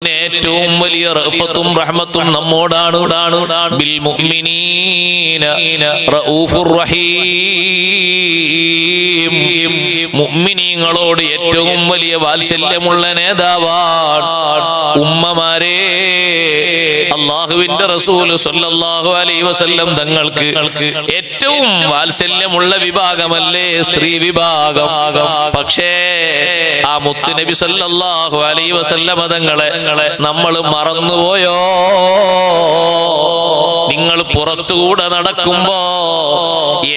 ഏറ്റവും വലിയ റഹ്ഫത്തും റഹ്മത്തും നമ്മോടാണ്. ബിൽ മുഅ്മിനീന റഊഫുർ റഹീം. മുഅ്മിനീങ്ങളോട് ഏറ്റവും വലിയ വാത്സല്യമുള്ള നേതാവാണ്. ഉമ്മമാരെ, അല്ലാഹുവിന്റെ റസൂൽ സ്വല്ലല്ലാഹു അലൈഹി വസല്ലം തങ്ങൾക്ക് ഏറ്റവും വാത്സല്യമുള്ള വിഭാഗമല്ലേ സ്ത്രീ വിഭാഗം. പക്ഷേ ആ മുത്ത് നബി സ്വല്ലല്ലാഹു അലൈഹി വസല്ലം തങ്ങളെ നമ്മൾ മറന്നുപോയോ? നിങ്ങൾ പുറത്തുകൂടെ നടക്കുമ്പോ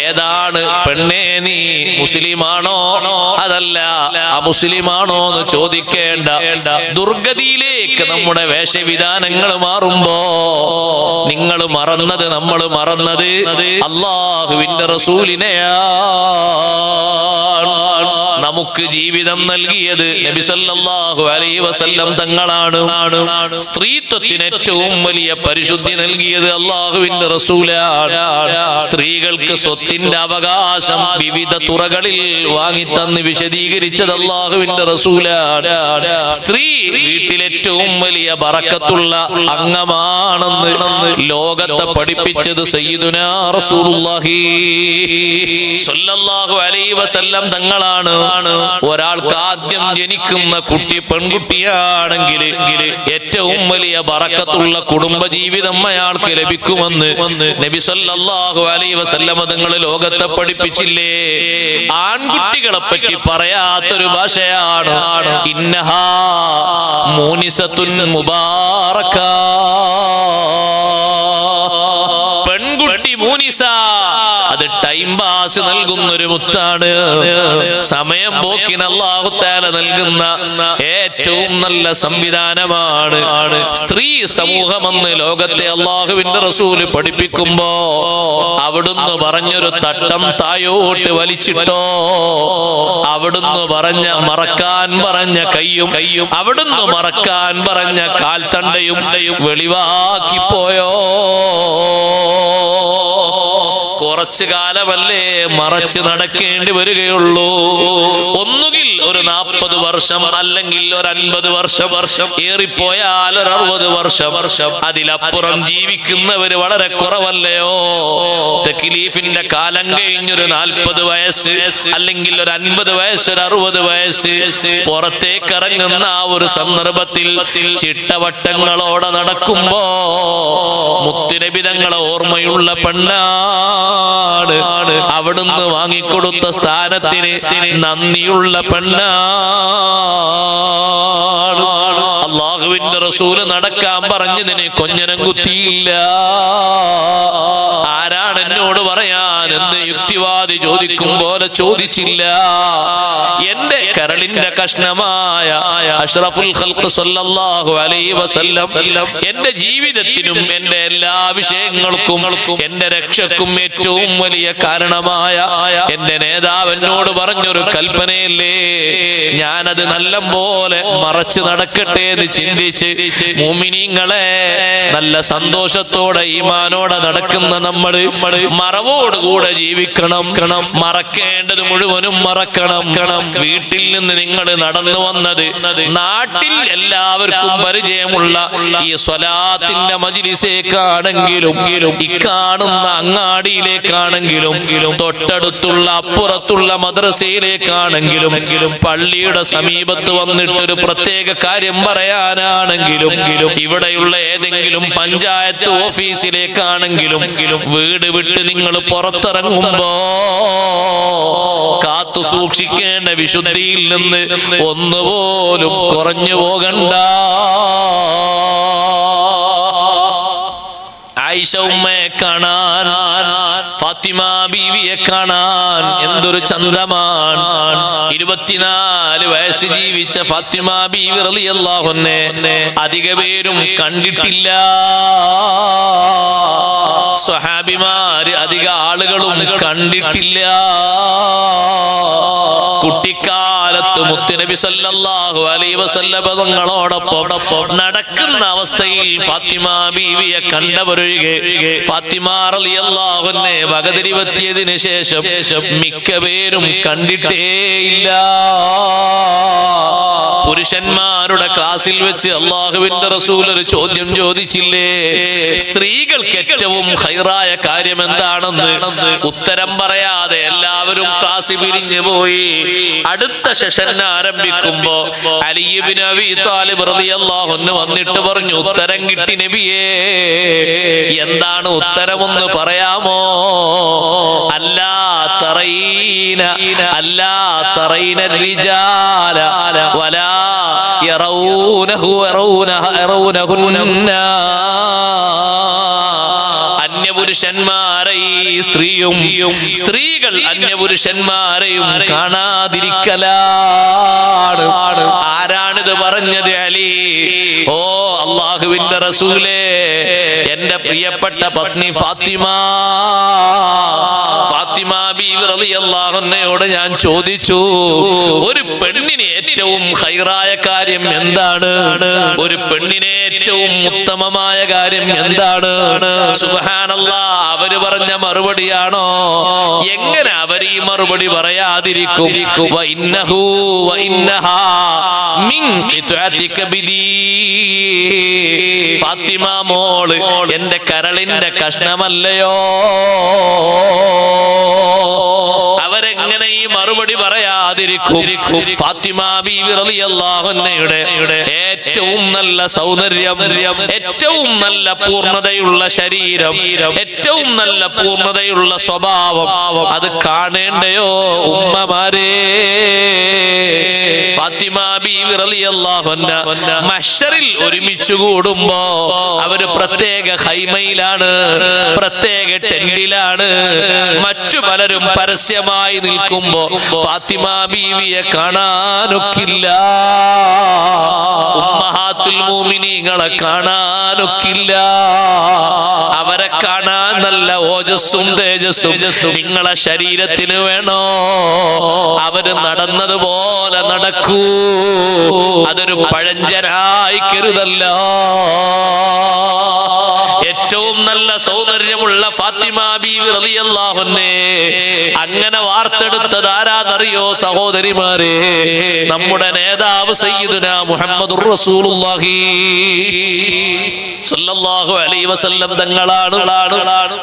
ഏതാണ് പെണ്ണേ, നീ മുസ്ലിമാണോ അതല്ല അമുസ്ലിമാണോ എന്ന് ചോദിക്കേണ്ട ദുർഗതിയിലേക്ക് നമ്മുടെ വേഷവിധാനങ്ങൾ മാറുമ്പോ നിങ്ങൾ മറന്നത്, നമ്മൾ മറന്നത് അല്ലാഹുവിന്റെ റസൂലിനെയാണ്. നമുക്ക് ജീവിതം നൽകിയത് നബി സല്ലല്ലാഹു അലൈഹി വസല്ലം തങ്ങളാണ്. സ്ത്രീത്വത്തിന് ഏറ്റവും വലിയ പരിശുദ്ധി നൽകിയത് അല്ലാഹുവിന്റെ റസൂലാണ്. സ്ത്രീകൾക്ക് സ്വത്തിന്റെ അവകാശം വിവിധ തുറകളിൽ വാങ്ങിത്തന്ന് വിശദീകരിച്ചത് അല്ലാഹുവിന്റെ റസൂലാണ്. സ്ത്രീ വീട്ടിൽ ഏറ്റവും വലിയ ബറക്കത്തുള്ള അംഗമാണെന്ന് ലോകത്തെ പഠിപ്പിച്ചത് സയ്യിദുനാ റസൂലുള്ളാഹി സ്വല്ലല്ലാഹു അലൈഹി വസല്ലം തങ്ങളാണ്. ഒരാൾക്ക് ആദ്യം ജനിക്കുന്ന കുട്ടി പെൺകുട്ടിയാണെങ്കിൽ ഏറ്റവും വലിയ ബറക്കത്തുള്ള കുടുംബജീവിതം അയാൾക്ക് ലഭിക്കുമെന്ന് നബി സല്ലല്ലാഹു അലൈഹി വസല്ലം തങ്ങൾ ലോകത്തെ പഠിപ്പിച്ചില്ലേ? ആൺകുട്ടികളെ പറ്റി പറയാത്തൊരു ഭാഷയാണ് ഇന്നഹാ മൂനിസത്തുൻ മുബാറക. പെൺകുട്ടി മൂനിസ, അത് ടൈം പാസ് നൽകുന്ന ഒരു മുത്താണ്. സമയം പോക്കിന് അല്ലാഹു തആല നൽകുന്ന ഏറ്റവും നല്ല സംവിധാനമാണ് സ്ത്രീ സമൂഹമെന്ന് ലോകത്തെ അല്ലാഹുവിന്റെ റസൂല് പഠിപ്പിക്കുമ്പോ അവിടുന്ന് പറഞ്ഞൊരു തട്ടം തായോട്ട് വലിച്ചിട്ടോ, അവിടുന്ന് പറഞ്ഞ മറക്കാൻ പറഞ്ഞ കയ്യും അവിടുന്ന് മറക്കാൻ പറഞ്ഞ കാൽത്തണ്ടയും വെളിവാക്കിപ്പോയോ? കുറച്ചു കാലമല്ലേ മറച്ച് നടക്കേണ്ടി വരികയുള്ളൂ. ഒന്നുകിൽ ഒരു 40 വർഷം, അല്ലെങ്കിൽ ഒരു 50 വർഷം, ഏറിപ്പോയാൽ ഒരു 60 വർഷം. അതിലപ്പുറം ജീവിക്കുന്നവര് വളരെ കുറവല്ലയോ? തക്ലീഫിന്റെ കാലം കഴിഞ്ഞൊരു 40 വയസ്സ്, അല്ലെങ്കിൽ ഒരു 50 വയസ്സ്, ഒരു 60 വയസ്സ് പുറത്തേക്ക് ഇറങ്ങുന്ന ആ ഒരു സന്ദർഭത്തിൽ ചിട്ടവട്ടങ്ങളോടെ നടക്കുമ്പോ മുത്തുനബി തങ്ങളെ ഓർമ്മയുള്ള പെണ്ണാണ്. അവിടുന്ന് വാങ്ങിക്കൊടുത്ത സ്ഥാനത്തിന് നന്ദിയുള്ള പെണ്ണാണ്. അല്ലാഹുവിന്റെ റസൂല് നടക്കാൻ പറഞ്ഞതിന് കൊഞ്ഞനം കുത്തിയില്ല. ആരാണ് എന്നോട് പറയാൻ എന്ന് യുക്തിവാദി ചോദിക്കും പോലെ ചോദിച്ചില്ല. എന്റെ കരളിന്റെ കഷ്ണമായ അഷ്റഫുൽ ഖൽഖ് സ്വല്ലല്ലാഹു അലൈഹി വസല്ലം എന്റെ ജീവിതത്തിനും എന്റെ എല്ലാ വിഷയങ്ങൾക്കും എന്റെ രക്ഷക്കും ഏറ്റവും വലിയ കാരണമായ എന്റെ നേതാവ് എന്നോട് പറഞ്ഞൊരു കൽപ്പനയല്ലേ, ഞാനത് നല്ല പോലെ മറച്ചു നടക്കട്ടെ എന്ന് ചിന്തിച്ച് മുഅ്മിനീങ്ങളെ, നല്ല സന്തോഷത്തോടെ ഈമാനോടെ നടക്കുന്ന നമ്മൾ മറവോടുകൂടെ ജീവിക്കണം. മറക്കേണ്ടത് മുഴുവനും മറക്കണം. വീട്ടിൽ നിന്ന് നിങ്ങൾ നടന്നു വന്നത് നാട്ടിൽ എല്ലാവർക്കും പരിചയമുള്ള ഈ സ്വലാത്തിന്റെ മജ്ലിസിലേക്കാണെങ്കിലും, ഇക്കാണുന്ന അങ്ങാടിയിലേക്കാണെങ്കിലും, തൊട്ടടുത്തുള്ള അപ്പുറത്തുള്ള മദ്രസയിലേക്കാണെങ്കിലും, പള്ളിയുടെ സമീപത്ത് വന്നിട്ട് ഒരു പ്രത്യേക കാര്യം പറയാനാണെങ്കിലും, ഇവിടെയുള്ള ഏതെങ്കിലും പഞ്ചായത്ത് ഓഫീസിലേക്കാണെങ്കിലും, വീട് വിട്ട് നിങ്ങൾ പുറത്തിറങ്ങുമ്പോ കാത്തു സൂക്ഷിക്കേണ്ട വിശുദ്ധിയിൽ നിന്ന് ഒന്നുപോലും കുറഞ്ഞു പോകണ്ട. ആയിഷ ഉമ്മയെ കാണാൻ, ഫാത്തിമ ബീവിയെ കാണാൻ എന്തൊരു ചന്തമാണ്. 24 വയസ്സ് ജീവിച്ച ഫാത്തിമ ബീവി റളിയല്ലാഹു അൻഹ അധിക പേരും കണ്ടിട്ടില്ല. സ്വഹാബിമാര് അധിക ആളുകളും കണ്ടിട്ടില്ല. കുട്ടിക്കാലത്ത് മുത്തുനബി സല്ലല്ലാഹു അലൈഹി വസല്ലം തങ്ങളോടൊപ്പം നടക്കുന്ന അവസ്ഥയിൽ ഫാത്തിമ ബീവിയെ കണ്ടവരൊഴികെ ഫാത്തിമ റളിയല്ലാഹു അൻഹയെ വകതിരിവെത്തിയതിനു ശേഷം മിക്ക പേരും കണ്ടിട്ടേയില്ല. പുരുഷന്മാരുടെ ക്ലാസ്സിൽ വെച്ച് അള്ളാഹുവിന്റെ റസൂൽ ഒരു ചോദ്യം ചോദിച്ചില്ലേ, സ്ത്രീകൾക്ക് ഏറ്റവും ഖൈറായ കാര്യം എന്താണെന്ന്? ഉത്തരം പറയാതെ എല്ലാവരും ക്ലാസ് പിരിഞ്ഞു പോയി. അടുത്ത സെഷൻ ആരംഭിക്കുമ്പോ അലി ഇബ്നു അബീ ത്വാലിബ് റളിയല്ലാഹു അൻഹു വന്നിട്ട് പറഞ്ഞു, ഉത്തരം കിട്ടി നബിയേ. എന്താണ് ഉത്തരമൊന്ന് പറയാമോ? അല്ലാ തറൈന الرجال ولا يرونه അന്യപുരുഷന്മാരെ സ്ത്രീകൾ അന്യപുരുഷന്മാരെയും കാണാതിരിക്കലാണ്. ആരാണിത് പറഞ്ഞത്? അലി. ഓ അള്ളാഹുവിന്റെ റസൂലേ, എന്റെ പ്രിയപ്പെട്ട പത്നി ഫാത്തിമ ബീവി റളിയല്ലാഹു അൻഹയോട് ഞാൻ ചോദിച്ചു, ഒരു പെണ്ണിന് ഏറ്റവും ഖൈറായ കാര്യം എന്താണ്? ഒരു പെണ്ണിനെ ഏറ്റവും ഉത്തമമായ കാര്യം എന്താണ്? സുബ്ഹാനല്ലാഹ്, അവര് പറഞ്ഞ മറുപടിയാണോ? എങ്ങനെ അവർ ഈ മറുപടി പറയാതിരിക്കും? ഫാത്തിമ മോള് എന്റെ കരളിന്റെ കഷ്ണമല്ലയോ? അവരെങ്ങനെ ഈ മറുപടി പറയാതിരിക്കും? ഫാത്തിമ ബീവി റളിയല്ലാഹു അൻഹയുടെ ഏറ്റവും നല്ല സൗന്ദര്യം, ഏറ്റവും നല്ല പൂർണ്ണതയുള്ള ശരീരം, ഏറ്റവും നല്ല പൂർണ്ണതയുള്ള സ്വഭാവം, അത് കാണേണ്ടയോ ഉമ്മമാരെ? ഫാത്തിമ ബീവി റളിയല്ലാഹു അൻഹ മഹ്ശറിൽ ഒരുമിച്ച് കൂടുമ്പോ അവര് പ്രത്യേക ഖൈമയിലാണ്, പ്രത്യേക ടെന്റിലാണ്. മറ്റു പലരും പരസ്യമായി നിൽക്കുമ്പോ ഫാത്തിമ ബീവിയെ കാണാനൊക്കില്ല, ഉമ്മഹാത്തുൽ മുഅ്മിനീങ്ങളെ കാണാനൊക്കില്ല. അവരെ കാണാൻ നല്ല ഓജസ്സും തേജസ്സും നിങ്ങളെ ശരീരത്തിന് വേണോ? അവര് നടന്നതുപോലെ നടക്കൂ, അതൊരു പഴഞ്ചനായി കരുതല്ലോ. ഏറ്റവും നല്ല സൗന്ദര്യമുള്ള ഫാത്തിമ ബീവി റളിയല്ലാഹു അൻഹയെ അങ്ങനെ വാർത്തെടുത്തത് ആരാന്നറിയോ സഹോദരിമാരെ? നമ്മുടെ നേതാവ് സയ്യിദുനാ മുഹമ്മദുർ റസൂലുള്ളാഹി സ്വല്ലല്ലാഹു അലൈഹി വസല്ലം തങ്ങളാണ്.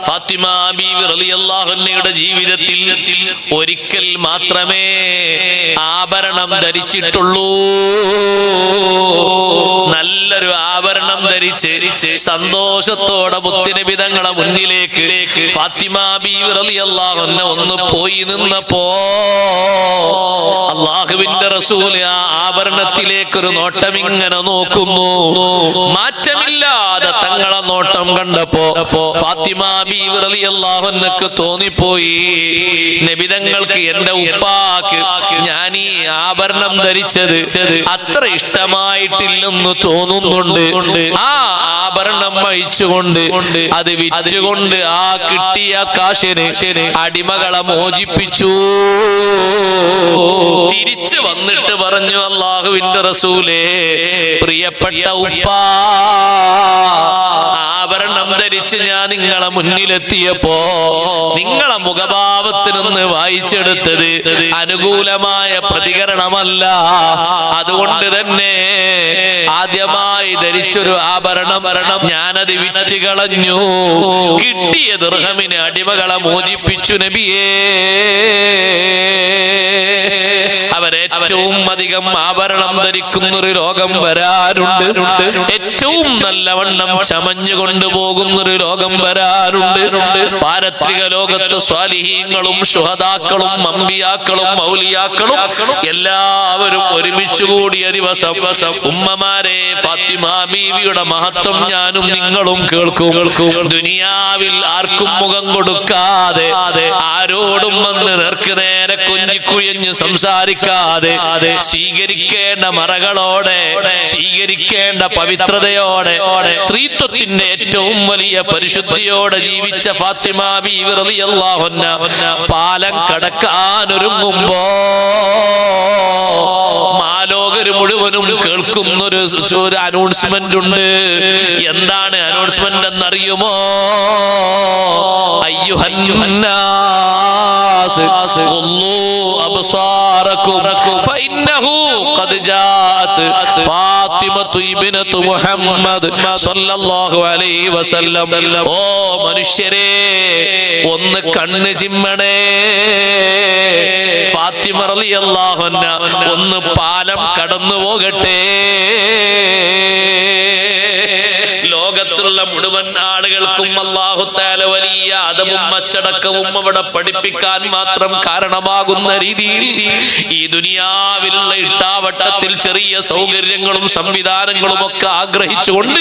ഫാത്തിമ ബീവി റളിയല്ലാഹു അൻഹയുടെ ജീവിതത്തിൽ ഒരിക്കൽ മാത്രമേ ആഭരണം ധരിച്ചിട്ടുള്ളൂ. നല്ലൊരു ആഭരണം ധരിച്ച് സന്തോഷത്തോടെ മുത്തുനബി തങ്ങളെ മുന്നിലേക്ക് ഫാത്തിമ ബീവി റളിയല്ലാഹു അൻഹ ഒന്ന് പോയി നിന്നപ്പോ അല്ലാഹുവിന്റെ റസൂൽ ആ ആഭരണത്തിലേക്ക് ഒരു നോട്ടം ഇങ്ങനെ നോക്കുന്നു. മാറ്റമില്ലാതെ തങ്ങളെ നോട്ടം കണ്ടപ്പോ ഫാത്തിമ ബീവി റളിയല്ലാഹു അൻഹക്ക് തോന്നിപ്പോയി, നബി തങ്ങൾക്ക് എന്റെ ഉപ്പാക്ക് ഞാൻ ഈ ആഭരണം ധരിച്ചത് അത്ര ഇഷ്ടമായിട്ടില്ലെന്ന് തോന്നുന്നുണ്ട്. ആ ആഭരണം അഴിച്ചുകൊണ്ട് അത് വിറ്റുകൊണ്ട് ആ കിട്ടിയ കാശിന് അടിമകളെ മോചിപ്പിച്ചു. തിരിച്ചു വന്നിട്ട് പറഞ്ഞു, അല്ലാഹുവിന്റെ റസൂലേ, പ്രിയപ്പെട്ട ഉപ്പാ, ആഭരണം ധരിച്ച് ഞാൻ നിങ്ങളെ മുന്നിലെത്തിയപ്പോ നിങ്ങളെ മുഖഭാവത്തിൽ നിന്ന് വായിച്ചെടുത്തത് അനുകൂലമായ പ്രതികരണമല്ല. അതുകൊണ്ട് തന്നെ ആദ്യമായി ധരിച്ചൊരു ആഭരണം ഞാനത് വിറ്റ് കളഞ്ഞു. കിട്ടിയ ദിർഹമിന് അടിമകളെ മോചിപ്പിച്ചു നബിയേ. അവരേറ്റവും അധികം ആഭരണം ധരിക്കുന്നൊരു ലോകം വരാറുണ്ട്. ഏറ്റവും നല്ലവണ്ണം ചമഞ്ഞു കൊണ്ടുപോകുന്നൊരു ലോകം വരാറുണ്ട്. പാരത്രിക ലോകത്ത് സ്വാലിഹീങ്ങളും ശുഹദാക്കളും അംബിയാക്കളും മൗലിയാക്കളും എല്ലാവരും ഒരുമിച്ച് കൂടിയ ദിവസം ഉമ്മമാരെ, ഫാത്തിമ ബീവിയുടെ മഹത്വം ഞാനും നിങ്ങളും കേൾക്കും. ദുനിയാവിൽ ആർക്കും മുഖം കൊടുക്കാതെ, ആരോടും വന്ന് നേർക്ക് നേരെ കൊഞ്ചിക്കുഴഞ്ഞ് സംസാരിക്കാതെ, സ്വീകരിക്കേണ്ട മറകളോടെ, സ്വീകരിക്കേണ്ട പവിത്രതയോടെ, സ്ത്രീത്വത്തിന്റെ ഏറ്റവും വലിയ പരിശുദ്ധിയോടെ ജീവിച്ച ഫാത്തിമ ബീവി റളിയല്ലാഹു അൻഹ പാലം കടക്കാനൊരുങ്ങുമ്പോ മാലോകര് മുഴുവനും കേൾക്കുന്നൊരു അനൗൺസ്മെന്റ് ഉണ്ട്. എന്താണ് അനൗൺസ്മെന്റ് എന്നറിയുമോ? അയ്യുഹന്നാസ് ഖുല്ലൂ അബ്സാറകും ഫഇന്നഹു ഖദ് ജാഅത് ഫാത്തിമത്തു ഇബ്നത്തു മുഹമ്മദ് സല്ലല്ലാഹു അലൈഹി വസല്ലം. ഓ മനുഷ്യരെ, ഒന്ന് കണ്ണ് ചിമ്മണേ. ഫാത്തിമ റളിയല്ലാഹു അൻഹ ഒന്ന് പാലം കടന്നു പോകട്ടെ. ലോകത്തുള്ള മുഴുവൻ ആളുകൾക്കും അല്ലാഹു തആല വലിയ അദബും അച്ചടക്കവും അവിടെ പഠിപ്പിക്കാൻ മാത്രം കാരണമാകുന്ന രീതിയിൽ ഈ ദുനിയാവിലുള്ള ഇട്ടാവട്ടത്തിൽ ചെറിയ സൗകര്യങ്ങളും സംവിധാനങ്ങളും ഒക്കെ ആഗ്രഹിച്ചുകൊണ്ട്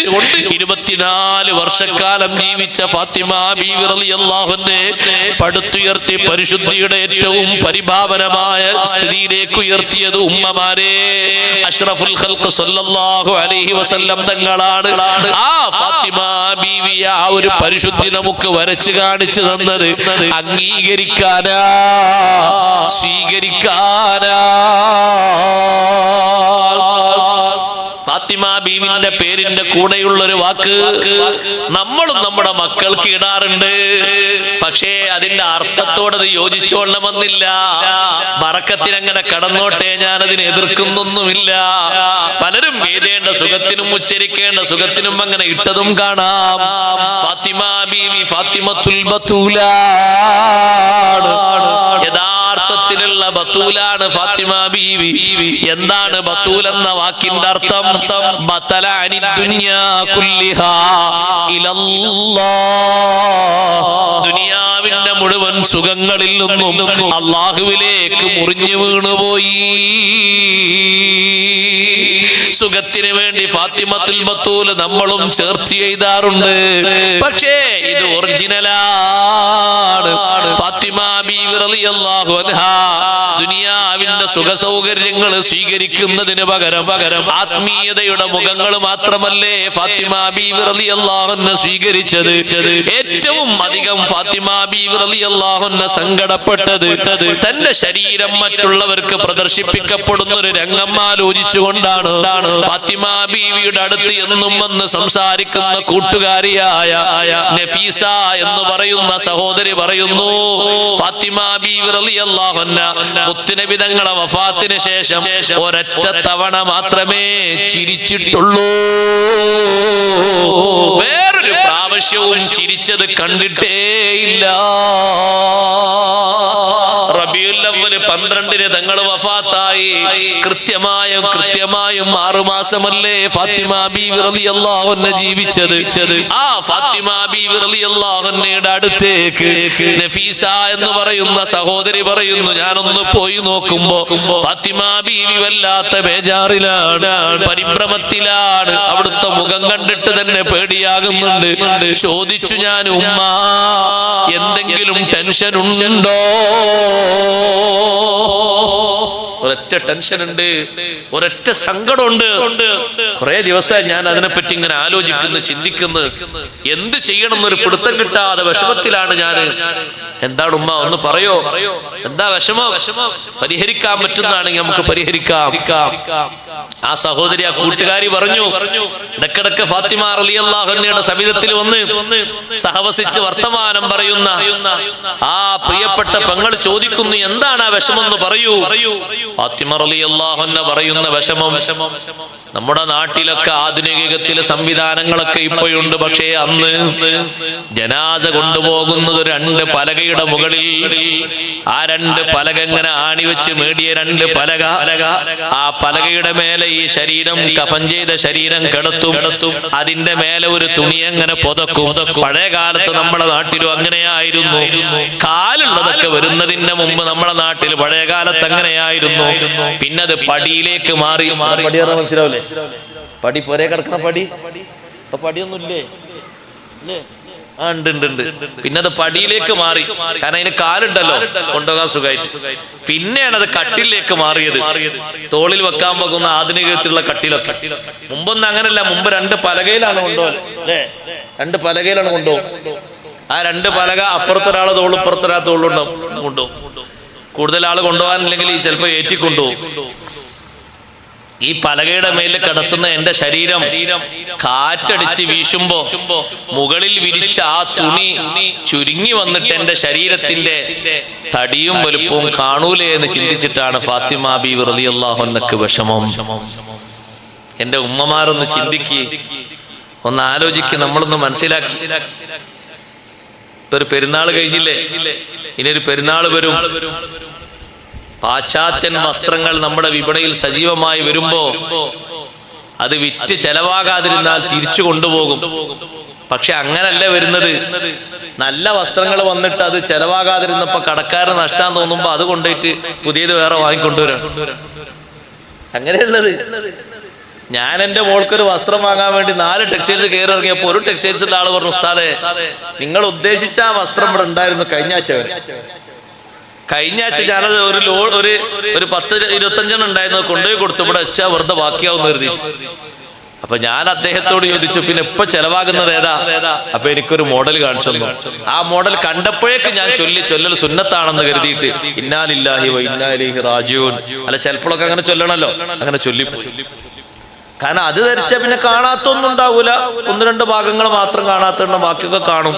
24 വർഷക്കാലം ജീവിച്ച ഫാത്തിമ ബീവി റളിയല്ലാഹു അൻഹയെ പടുത്തുയർത്തി പരിശുദ്ധിയുടെ ഏറ്റവും പരിഭാവനമായ സ്ഥിതിയിലേക്ക് ഉയർത്തിയത് ഉമ്മമാരെ അഷ്റഫുൽ ഖൽഖ് സല്ലല്ലാഹു അലൈഹി വസല്ലം തങ്ങളാണ്. ആ ഫാത്തിമ ബീവി ആ ഒരു പരിശുദ്ധി നമുക്ക് വരച്ചു കാണിച്ചു തന്നത് അംഗീകരിക്കാനാ, സ്വീകരിക്കാനാ. ഫാത്തിമ ബീവിന്റെ പേരിന്റെ കൂടെയുള്ളൊരു വാക്ക് നമ്മളും നമ്മുടെ മക്കൾക്ക് ഇടാറുണ്ട്. പക്ഷേ അതിന്റെ അർത്ഥത്തോടത് യോജിച്ചോളണമെന്നില്ല. ബറക്കത്തിനങ്ങനെ കടന്നോട്ടെ, ഞാൻ അതിനെ എതിർക്കുന്നൊന്നുമില്ല. പലരും എഴുതേണ്ട സുഖത്തിനും ഉച്ചരിക്കേണ്ട സുഖത്തിനും അങ്ങനെ ഇട്ടതും കാണാം. ഫാത്തിമ ബീവി ഫാത്തിമത്തുൽ ബത്തൂല, യഥാർത്ഥത്തിലുള്ള ബത്തൂലാണ് ഫാത്തിമ ബീവി. എന്താണ് ബത്തൂൽ എന്ന വാക്കിന്റെ അർത്ഥം? ബതല അനി ദുനിയാ കുല്ലിഹാ ഇലല്ലാഹ്. ദുനിയാവിന്റെ മുഴുവൻ സുഖങ്ങളിൽ നിന്നും അല്ലാഹുവിലേക്ക് മുറിഞ്ഞു വീണുപോയി. സുഖത്തിന് വേണ്ടി ഫാത്തിമത്തുൽ ബത്തൂൽ നമ്മളും ചേർത്ത് എഴുതാറുണ്ട്. പക്ഷേ ഇത് ഒറിജിനലാണ്. ഫാത്തിമ ബീവി റളിയല്ലാഹു അൻഹാ ദുനിയാവിന്റെ സുഖ സൗകര്യങ്ങൾ സ്വീകരിക്കുന്നതിന് പകരം ആത്മീയതയുടെ മുഖങ്ങൾ മാത്രമല്ലേ ഫാത്തിമ ബീവി റളിയല്ലാഹു അൻഹ സ്വീകരിച്ചത്. ഏറ്റവും അധികം ഫാത്തിമ ബീവി റളിയല്ലാഹു അൻഹ സങ്കടപ്പെട്ടത് തന്റെ ശരീരം മറ്റുള്ളവർക്ക് പ്രദർശിപ്പിക്കപ്പെടുന്ന ഒരു രംഗം ആലോചിച്ചുകൊണ്ടാണ്. ഫാത്തിമ ബീവിയുടെ അടുത്ത് എന്നും വന്ന് സംസാരിക്കുന്ന കൂട്ടുകാരിയായ നഫീസ എന്ന് പറയുന്ന സഹോദരി പറയുന്നു, ഫാത്തിമ ബീവി റളിയല്ലാഹു അൻഹ മുത്തുനബി തങ്ങളുടെ വഫാത്തിന് ശേഷം ഒരൊറ്റ തവണ മാത്രമേ ചിരിച്ചിട്ടുള്ളൂ. വേറൊരു പ്രാവശ്യവും ചിരിച്ചത് കണ്ടിട്ടേയില്ല. റബീഉൽ അവ്വൽ 12 തങ്ങൾ വഫാത്തായി. കൃത്യമായും 6 മാസമല്ലേ ഫാത്തിമ ബീവി റളിയല്ലാഹു അൻഹ ജീവിച്ചത്. ആ ഫാത്തിമ ബീവി റളിയല്ലാഹു അൻഹയുടെ അടുത്തേക്ക് നഫീസ എന്ന് പറയുന്ന സഹോദരി പറയുന്നു, ഞാനൊന്ന് പോയി നോക്കുമ്പോ ഫാത്തിമ ബീവി വല്ലാത്ത ബേജാറിലാണ്, പരിഭ്രമത്തിലാണ്. അവിടുത്തെ മുഖം കണ്ടിട്ട് തന്നെ പേടിയാകുന്നുണ്ട്. ചോദിച്ചു ഞാൻ, ഉമ്മ എന്തെങ്കിലും ടെൻഷൻ ഉണ്ടോ? ഒരൊറ്റ ടെൻഷൻ ഉണ്ട്, ഒരൊറ്റ സങ്കടമുണ്ട്. കുറെ ദിവസമായി ഞാൻ അതിനെപ്പറ്റി ഇങ്ങനെ ആലോചിക്കുന്നു, ചിന്തിക്കുന്നു. എന്ത് ചെയ്യണം എന്നൊരു പിടുത്തം കിട്ടാതെ വിഷമത്തിലാണ് ഞാൻ. എന്താണ് ഉമ്മ, ഒന്ന് പറയോ? എന്താ വിഷമം? പരിഹരിക്കാൻ പറ്റുന്നതാണെങ്കിൽ നമുക്ക് പരിഹരിക്കാം. ആ സഹോദരി, ആ കൂട്ടുകാരി പറഞ്ഞു, ഇടക്കിടക്ക് ഫാത്തിമ റളിയല്ലാഹു അൻഹയുടെ സവിധത്തിൽ വന്ന് സഹവസിച്ച് വർത്തമാനം പറയുന്ന ആ പ്രിയപ്പെട്ട പെങ്ങൾ ചോദിക്കുന്നു, എന്താണ് ആ വിഷമം എന്ന് പറയൂ. ഫാത്തിമ റളിയല്ലാഹു അൻഹ പറയുന്ന വിഷമം, നമ്മുടെ നാട്ടിലൊക്കെ ആധുനിക യുഗത്തിലെ സംവിധാനങ്ങളൊക്കെ ഇപ്പോഴുണ്ട്. പക്ഷേ അന്ന് ജനാസ കൊണ്ടുപോകുന്നത് 2 പലകയുടെ മുകളിൽ, ആ 2 പലക ഇങ്ങനെ ആണിവെച്ച് മേടിയ 2 പലക, ആ പലകയുടെ മേലെ ഈ ശരീരം, കഫൻ ചെയ്ത ശരീരം കിടത്തും. അതിന്റെ മേലെ ഒരു തുണി അങ്ങനെ പുതക്കും. പഴയ കാലത്ത് നമ്മുടെ നാട്ടിലും അങ്ങനെയായിരുന്നു. കാലുള്ളതൊക്കെ വരുന്നതിന് മുമ്പ് നമ്മുടെ നാട്ടിൽ പഴയ കാലത്ത് അങ്ങനെയായിരുന്നു. പിന്നെ അത് പടിയിലേക്ക് മാറി. മനസ്സിലാവില്ലേ? പടി പോരെ കിടക്കണ പടി, ഇപ്പൊ പടിയൊന്നുമില്ലേ? ഉണ്ട്. പിന്നെ അത് പടിയിലേക്ക് മാറി, കാരണം അതിന് കാലുണ്ടല്ലോ, കൊണ്ടുപോകാൻ സുഖമായിട്ട്. പിന്നെയാണ് അത് കട്ടിലേക്ക് മാറിയത്, തോളിൽ വെക്കാൻ പോകുന്ന ആധുനികത്തിലുള്ള കട്ടിലൊക്കെ. മുമ്പൊന്നും അങ്ങനല്ല. മുമ്പ് 2 പലകയിലാണ് കൊണ്ടുപോകല്, അല്ലേ? 2 പലകയിലാണ് കൊണ്ടുപോകും. ആ 2 പലക അപ്പുറത്തൊരാളെ തോളും ഇപ്പുറത്തൊരാളെ തോളുണ്ടാവും, കൊണ്ടുപോകും. കൂടുതൽ ആള് കൊണ്ടുപോകാനില്ലെങ്കിൽ ചിലപ്പോൾ ഏറ്റിക്കൊണ്ടുപോകും. ഈ പലകയുടെ മേലിൽ കിടത്തുന്ന എന്റെ ശരീരം കാറ്റടിച്ച് വീശുമ്പോ മുകളിൽ വിരിച്ച ആ തുണി ചുരുങ്ങി വന്നിട്ട് എന്റെ ശരീരത്തിന്റെ തടിയും വലുപ്പവും കാണൂലേ എന്ന് ചിന്തിച്ചിട്ടാണ് ഫാത്തിമ ബീവി റളിയല്ലാഹു അൻഹക്ക് വിഷമം. എന്റെ ഉമ്മമാരൊന്ന് ചിന്തിക്ക്, ഒന്ന് ആലോചിക്ക്, നമ്മളൊന്ന് മനസ്സിലാക്കി. ഒരു പെരുന്നാൾ കഴിഞ്ഞില്ലേ, ഇനി ഒരു പെരുന്നാൾ വരും. പാശ്ചാത്യൻ വസ്ത്രങ്ങൾ നമ്മുടെ വിപണിയിൽ സജീവമായി വരുമ്പോ അത് വിറ്റ് ചെലവാകാതിരുന്നാൽ തിരിച്ചു കൊണ്ടുപോകും. പക്ഷെ അങ്ങനല്ല വരുന്നത്. നല്ല വസ്ത്രങ്ങൾ വന്നിട്ട് അത് ചെലവാകാതിരുന്നപ്പോ കടക്കാരന് നഷ്ടാൻ തോന്നുമ്പോ അത് കൊണ്ടുപോയിട്ട് പുതിയത് വേറെ വാങ്ങിക്കൊണ്ടുവരാം. അങ്ങനെയുള്ളത്. ഞാൻ എന്റെ മോൾക്കൊരു വസ്ത്രം വാങ്ങാൻ വേണ്ടി 4 ടെക്സ്റ്റൈൽസ് കയറി ഇറങ്ങിയപ്പോ ഒരു ടെക്സ്റ്റൈൽസിന്റെ ആള് പറഞ്ഞു, ഉസ്താദേ നിങ്ങൾ ഉദ്ദേശിച്ച ആ വസ്ത്രം ഇവിടെ ഉണ്ടായിരുന്നു കഴിഞ്ഞ ആഴ്ച വരെ. കഴിഞ്ഞ ആഴ്ച ഞാനത് ഒരു 10-25 ഉണ്ടായിരുന്നു, കൊണ്ടുപോയി കൊടുത്തു, ഇവിടെ വെച്ചാ വെറുതെ ബാക്കിയാവുന്ന കരുതി. അപ്പൊ ഞാൻ അദ്ദേഹത്തോട് ചോദിച്ചു, പിന്നെ ഇപ്പൊ ചെലവാകുന്നത് ഏതാ? അപ്പൊ എനിക്കൊരു മോഡൽ കാണിച്ചു തന്നു. ആ മോഡൽ കണ്ടപ്പോഴേക്ക് ഞാൻ ചൊല്ലൽ സുന്നത്താണെന്ന് കരുതിയിട്ട് ഇന്നാ ലില്ലാഹി വ ഇന്നാ ഇലൈഹി റാജിഊൻ. അല്ല, ചിലപ്പോഴൊക്കെ അങ്ങനെ ചൊല്ലണല്ലോ, അങ്ങനെ ചൊല്ലിപ്പോയി. കാരണം അത് ധരിച്ച പിന്നെ കാണാത്തൊന്നും ഉണ്ടാവൂല. 1-2 ഭാഗങ്ങൾ മാത്രം കാണാത്തുണ്ട്, ബാക്കിയൊക്കെ കാണും.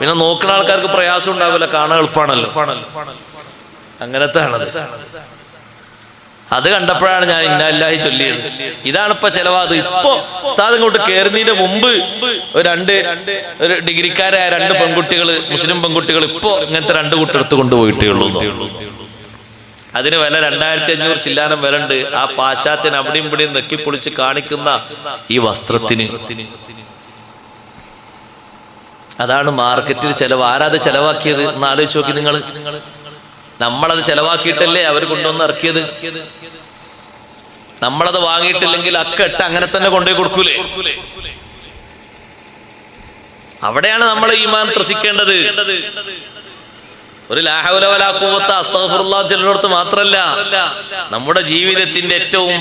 പിന്നെ നോക്കുന്ന ആൾക്കാർക്ക് പ്രയാസം ഉണ്ടാവില്ല, കാണാൻ എളുപ്പമാണല്ലോ. അങ്ങനത്തെ ആണത്. അത് കണ്ടപ്പോഴാണ് ഞാൻ ഇന്നാ ലില്ലാഹി ചൊല്ലിയത്. ഇതാണ് ഇപ്പൊ ചെലവാത്. ഇപ്പൊ ഉസ്താദ് ഇങ്ങോട്ട് കയറുന്നതിന്റെ മുമ്പ് ഒരു ഡിഗ്രിക്കാരായ 2 പെൺകുട്ടികള്, മുസ്ലിം പെൺകുട്ടികൾ ഇപ്പൊ ഇങ്ങനത്തെ 2 കൂട്ടം എടുത്ത് കൊണ്ടുപോയിട്ടേ ഉള്ളൂ. അതിന് വില 2500 ചില്ലാനം വില ഉണ്ട്. ആ പാശ്ചാത്യൻ അവിടെയും ഇവിടെയും നെക്കിപ്പൊളിച്ച് കാണിക്കുന്ന ഈ വസ്ത്രത്തിന്. അതാണ് മാർക്കറ്റിൽ ചെലവ്. ആരാത് ചെലവാക്കിയത് എന്ന് ആലോചിച്ച് നോക്കി നിങ്ങൾ. നമ്മളത് ചെലവാക്കിയിട്ടല്ലേ അവർ കൊണ്ടുവന്ന് ഇറക്കിയത്. നമ്മളത് വാങ്ങിയിട്ടില്ലെങ്കിൽ അക്കെട്ട് അങ്ങനെ തന്നെ കൊണ്ടുപോയി കൊടുക്കൂലേ? അവിടെയാണ് നമ്മൾ ഈമാൻ ത്രസിക്കേണ്ടത്. ഒരു ലാ ഹൗല വലാ ഖുവത അസ്തഗ്ഫിറുല്ലാഹ് ചെല്ലുന്നിടത്ത് മാത്രല്ല, നമ്മുടെ ജീവിതത്തിന്റെ ഏറ്റവും